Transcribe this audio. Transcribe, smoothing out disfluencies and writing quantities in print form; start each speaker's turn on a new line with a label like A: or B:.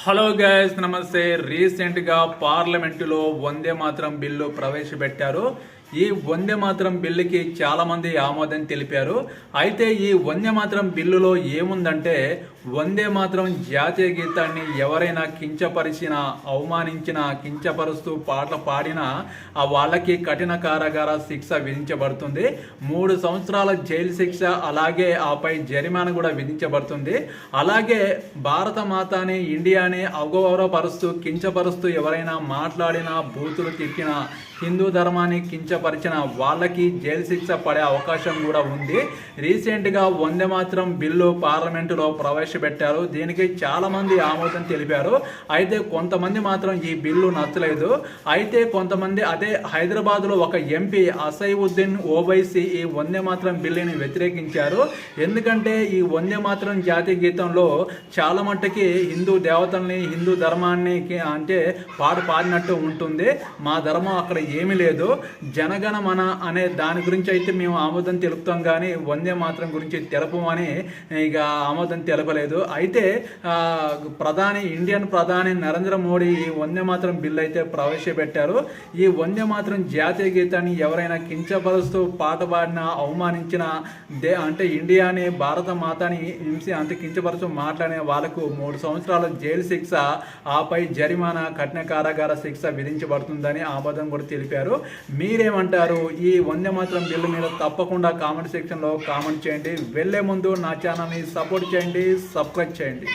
A: Hello guys, నమస్తే. రీసెంట్గా పార్లమెంటులో వందే మాతరం బిల్లు ప్రవేశపెట్టారు. ఈ వందే మాతరం బిల్లుకి చాలామంది ఆమోదం తెలిపారు. అయితే ఈ వందే మాతరం బిల్లులో ఏముందంటే, వందే మాతరం జాతీయ గీతాన్ని ఎవరైనా కించపరిచినా, అవమానించినా, కించపరుస్తూ పాటలు పాడినా వాళ్ళకి కఠిన కారాగార శిక్ష విధించబడుతుంది. 3 సంవత్సరాల జైలు శిక్ష, అలాగే ఆపై జరిమానా కూడా విధించబడుతుంది. అలాగే భారత మాతాని, ఇండియాని అగౌరవపరుస్తూ, కించపరుస్తూ ఎవరైనా మాట్లాడినా, బూతులు తిట్టినా, హిందూ ధర్మాన్ని కించపరిచిన వాళ్ళకి జైలు శిక్ష పడే అవకాశం కూడా ఉంది. రీసెంట్గా వందే మాతరం బిల్లు పార్లమెంటులో ప్రవేశపెట్టారు. దీనికి చాలామంది ఆమోదం తెలిపారు. అయితే కొంతమంది మాత్రం ఈ బిల్లు నచ్చలేదు. అయితే కొంతమంది అదే హైదరాబాద్లో ఒక ఎంపీ అసైవుద్దీన్ ఓవైసీ ఈ వందే మాతరం బిల్లుని వ్యతిరేకించారు. ఎందుకంటే ఈ వందే మాతరం జాతీయ గీతంలో చాలా మట్టుకి హిందూ దేవతల్ని, హిందూ ధర్మాన్ని అంటే పాడినట్టు ఉంటుంది. మా ధర్మం అక్కడ ఏమీ లేదు. జనగణమన అనే దాని గురించి అయితే మేము ఆమోదం తెలుపుతాం, కానీ వందే మాతరం గురించి తెలపమని ఇక ఆమోదం తెలపలేదు. అయితే ఇండియన్ ప్రధాని నరేంద్ర మోడీ ఈ వందే మాతరం బిల్లు అయితే ప్రవేశపెట్టారు. ఈ వందే మాతరం జాతీయ గీతాన్ని ఎవరైనా కించపరుస్తూ పాట పాడినా, అవమానించిన అంటే ఇండియాని, భారత మాతని అంటే కించపరుస్తూ మాట్లాడిన వాళ్ళకు 3 సంవత్సరాల జైలు శిక్ష, ఆపై జరిమానా, కఠిన కారాగార శిక్ష విధించబడుతుందని ఆమోదం కూడా తెలిపారు. మీరేమంటారు? ఈ వందే మాతరం బిల్లు మీద తప్పకుండా కామెంట్ సెక్షన్లో కామెంట్ చేయండి. వెళ్లే ముందు నా ఛానల్ని సపోర్ట్ చేయండి, సబ్స్క్రైబ్ చేయండి.